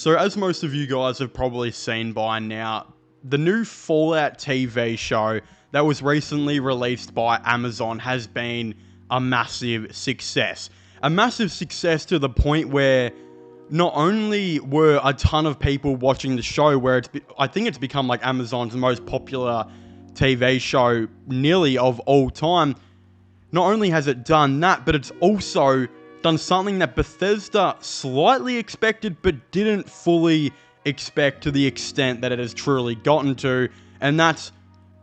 So as most of you guys have probably seen by now, the new Fallout TV show that was recently released by Amazon has been a massive success. A massive success to the point where not only were a ton of people watching the show, where I think it's become like Amazon's most popular TV show nearly of all time. Not only has it done that, but it's also done something that Bethesda slightly expected but didn't fully expect to the extent that it has truly gotten to, and that's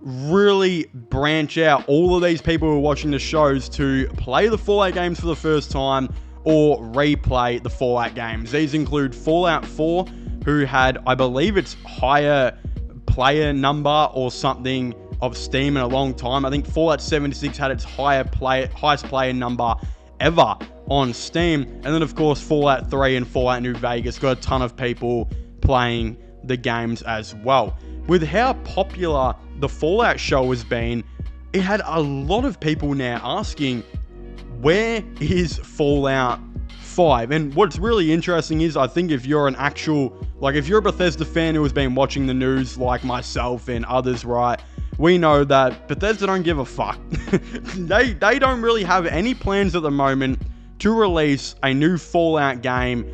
really branch out all of these people who are watching the shows to play the Fallout games for the first time or replay the Fallout games. These include Fallout 4, who had, I believe it's higher player number or something of Steam in a long time. I think Fallout 76 had its highest player number ever on Steam. And then, of course, Fallout 3 and Fallout New Vegas got a ton of people playing the games as well. With how popular the Fallout show has been, it had a lot of people now asking, where is Fallout 5? And what's really interesting is, I think if you're if you're a Bethesda fan who has been watching the news like myself and others, right, we know that Bethesda don't give a fuck. They don't really have any plans at the moment to release a new Fallout game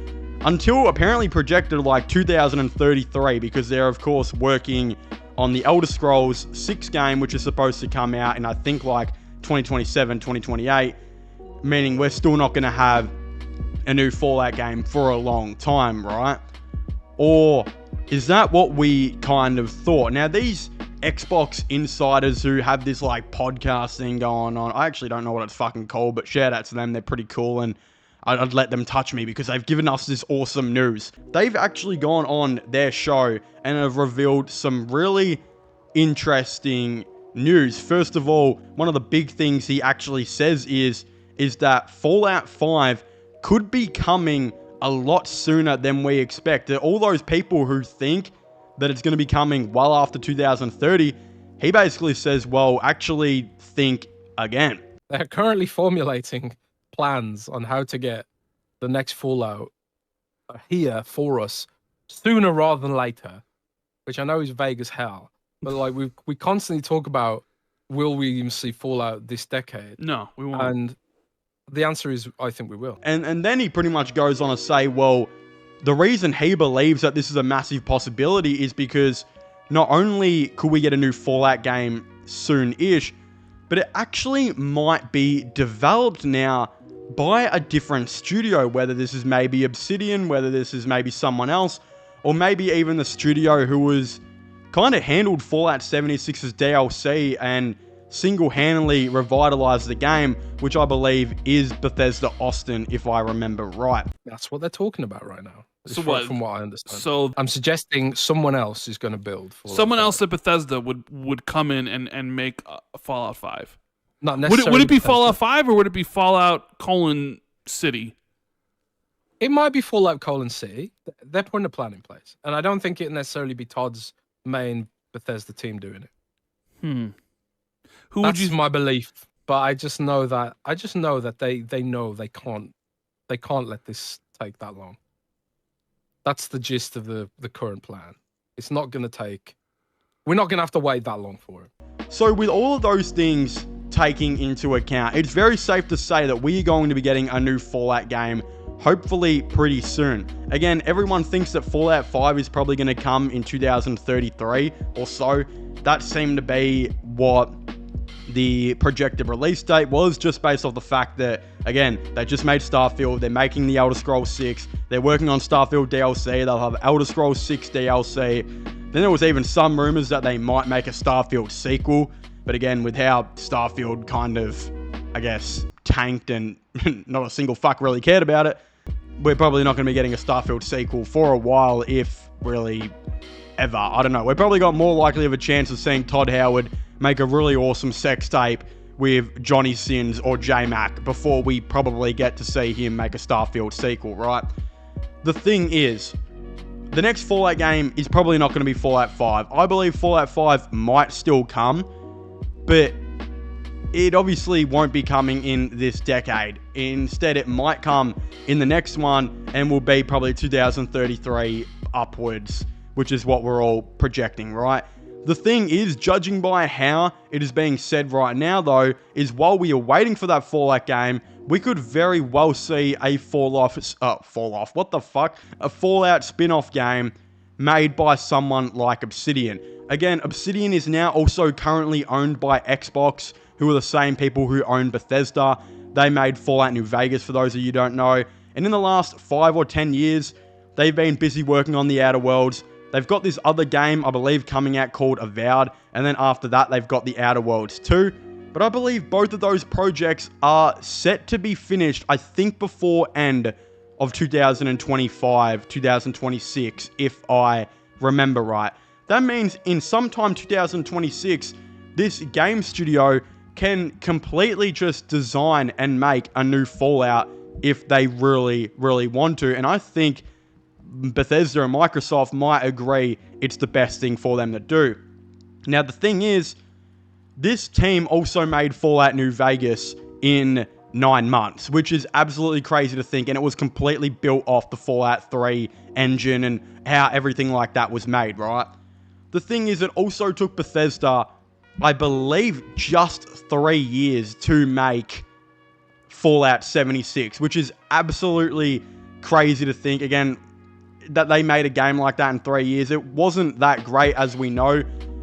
until apparently projected like 2033, because they're of course working on the Elder Scrolls 6 game, which is supposed to come out in I think like 2027, 2028, meaning we're still not going to have a new Fallout game for a long time, right? Or is that what we kind of thought? Now, these Xbox insiders who have this like podcast thing going on, I actually don't know what it's fucking called, but shout out to them, they're pretty cool, and I'd let them touch me because they've given us this awesome news. They've actually gone on their show and have revealed some really interesting news. First of all, one of the big things he actually says is that Fallout 5 could be coming a lot sooner than we expect. All those people who think that it's going to be coming well after 2030, he basically says, well, actually think again. They're currently formulating plans on how to get the next Fallout here for us sooner rather than later, which I know is vague as hell. But like we constantly talk about, will we even see Fallout this decade? No, we won't. And the answer is, I think we will. And then he pretty much goes on to say, well, the reason he believes that this is a massive possibility is because not only could we get a new Fallout game soon-ish, but it actually might be developed now by a different studio, whether this is maybe Obsidian, whether this is maybe someone else, or maybe even the studio who was kind of handled Fallout 76's DLC and single-handedly revitalized the game, which I believe is Bethesda Austin, if I remember right. That's what they're talking about right now. So from what I understand. So I'm suggesting someone else is going to build Fallout someone 5. else at Bethesda would come in and make a Fallout 5. Not necessarily. Would it be Bethesda. Fallout 5 or would it be Fallout City? It might be Fallout City. They're putting a plan in place, and I don't think it'd necessarily be Todd's main Bethesda team doing it. Who That's would you? my belief, but I just know that they know they can't let this take that long. That's the gist of the current plan. It's not going to take. We're not going to have to wait that long for it. So with all of those things taking into account, it's very safe to say that we are going to be getting a new Fallout game hopefully pretty soon. Again, everyone thinks that Fallout 5 is probably going to come in 2033 or so. That seemed to be what the projected release date was, just based off the fact that, again, they just made Starfield, they're making the Elder Scrolls 6, they're working on Starfield DLC, they'll have Elder Scrolls 6 DLC. Then there was even some rumors that they might make a Starfield sequel, but again, with how Starfield kind of, I guess, tanked and not a single fuck really cared about it, we're probably not going to be getting a Starfield sequel for a while, if really ever. I don't know. We're probably got more likely of a chance of seeing Todd Howard make a really awesome sex tape with Johnny Sins or J-Mac before we probably get to see him make a Starfield sequel, right? The thing is, the next Fallout game is probably not going to be Fallout 5. I believe Fallout 5 might still come, but it obviously won't be coming in this decade. Instead, it might come in the next one and will be probably 2033 upwards, which is what we're all projecting, right? The thing is, judging by how it is being said right now, though, is while we are waiting for that Fallout game, we could very well see a Fallout spin-off game made by someone like Obsidian. Again, Obsidian is now also currently owned by Xbox, who are the same people who own Bethesda. They made Fallout New Vegas, for those of you who don't know. And in the last 5 or 10 years, they've been busy working on the Outer Worlds. They've got this other game, I believe, coming out called Avowed. And then after that, they've got the Outer Worlds 2. But I believe both of those projects are set to be finished, I think, before end of 2025, 2026, if I remember right. That means in sometime 2026, this game studio can completely just design and make a new Fallout if they really, really want to. And I think Bethesda and Microsoft might agree it's the best thing for them to do. Now, the thing is, this team also made Fallout New Vegas in 9 months, which is absolutely crazy to think, and it was completely built off the Fallout 3 engine and how everything like that was made, right? The thing is, it also took Bethesda, I believe, just 3 years to make Fallout 76, which is absolutely crazy to think. Again, that they made a game like that in 3 years. It wasn't that great, as we know,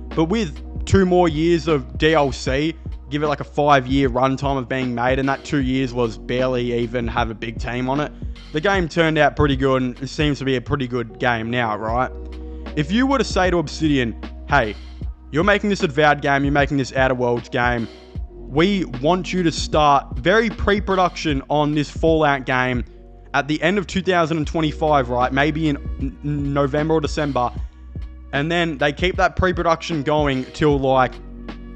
but with 2 more years of DLC, give it like a 5-year runtime of being made, and that 2 years was barely even have a big team on it. The game turned out pretty good, and it seems to be a pretty good game now, right? If you were to say to Obsidian, hey, you're making this Avowed game, you're making this Outer Worlds game, we want you to start very pre-production on this Fallout game at the end of 2025, right? Maybe in November or December. And then they keep that pre-production going till like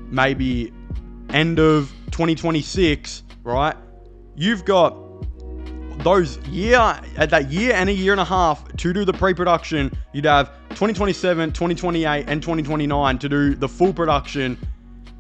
maybe end of 2026, right? You've got that year and a year and a half to do the pre-production. You'd have 2027, 2028, and 2029 to do the full production.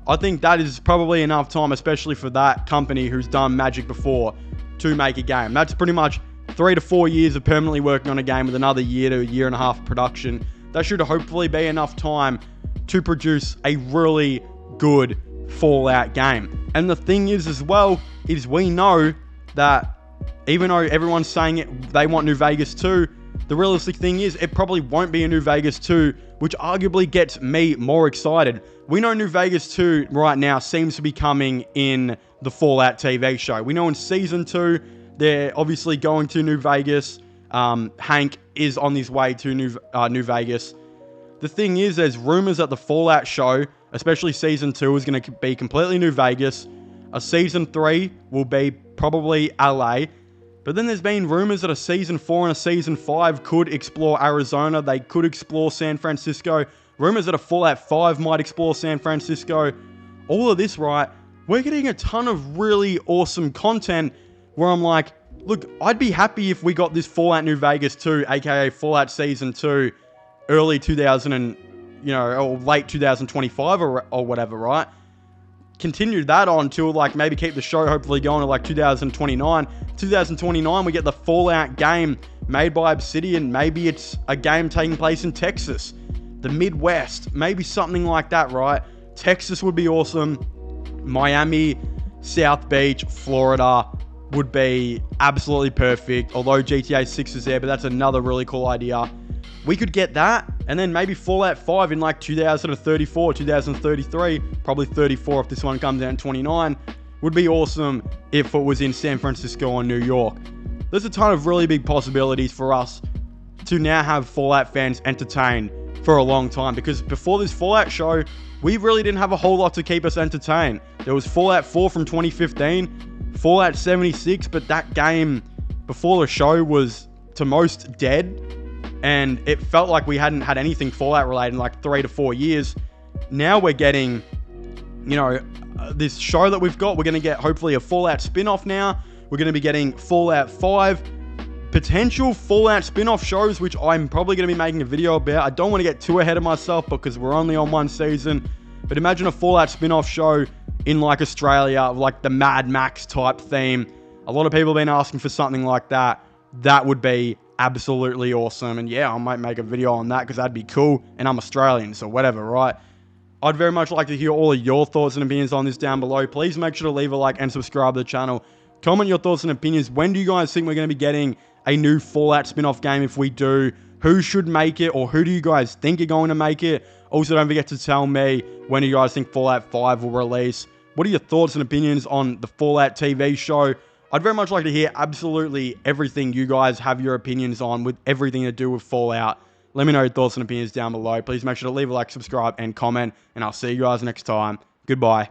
I think that is probably enough time, especially for that company who's done Magic before, to make a game. That's pretty much 3 to 4 years of permanently working on a game with another year to a year and a half of production. That should hopefully be enough time to produce a really good Fallout game. And the thing is as well, is we know that even though everyone's saying it, they want New Vegas 2, the realistic thing is it probably won't be a New Vegas 2, which arguably gets me more excited. We know New Vegas 2 right now seems to be coming in the Fallout TV show. We know in Season 2, they're obviously going to New Vegas. Hank is on his way to New Vegas. The thing is, there's rumors that the Fallout show, especially Season 2, is going to be completely New Vegas. A Season 3 will be probably LA. But then there's been rumors that a Season 4 and a Season 5 could explore Arizona. They could explore San Francisco. Rumors that a Fallout 5 might explore San Francisco. All of this, right? We're getting a ton of really awesome content where I'm like, look, I'd be happy if we got this Fallout New Vegas 2, aka Fallout Season 2, early 2000 and, or late 2025 or whatever, right? Continue that on till like maybe keep the show hopefully going to like 2029. 2029, we get the Fallout game made by Obsidian. Maybe it's a game taking place in Texas, the Midwest, maybe something like that, right? Texas would be awesome. Miami, South Beach, Florida would be absolutely perfect. Although GTA 6 is there, but that's another really cool idea. We could get that, and then maybe Fallout 5 in like 2034, 2033, probably 34 if this one comes out in 29, would be awesome if it was in San Francisco or New York. There's a ton of really big possibilities for us to now have Fallout fans entertained for a long time, because before this Fallout show, we really didn't have a whole lot to keep us entertained. There was Fallout 4 from 2015, Fallout 76, but that game before the show was to most dead, and it felt like we hadn't had anything Fallout related in like 3 to 4 years. Now we're getting, this show that we've got. We're going to get hopefully a Fallout spin-off now. We're going to be getting Fallout 5, potential Fallout spin-off shows, which I'm probably going to be making a video about. I don't want to get too ahead of myself because we're only on one season, but imagine a Fallout spin-off show in like Australia, like the Mad Max type theme. A lot of people have been asking for something like that. That would be absolutely awesome. And yeah, I might make a video on that because that'd be cool. And I'm Australian, so whatever, right? I'd very much like to hear all of your thoughts and opinions on this down below. Please make sure to leave a like and subscribe to the channel. Comment your thoughts and opinions. When do you guys think we're going to be getting a new Fallout spin-off game? If we do, who should make it, or who do you guys think are going to make it? Also, don't forget to tell me when you guys think Fallout 5 will release. What are your thoughts and opinions on the Fallout TV show? I'd very much like to hear absolutely everything you guys have your opinions on with everything to do with Fallout. Let me know your thoughts and opinions down below. Please make sure to leave a like, subscribe, and comment, and I'll see you guys next time. Goodbye.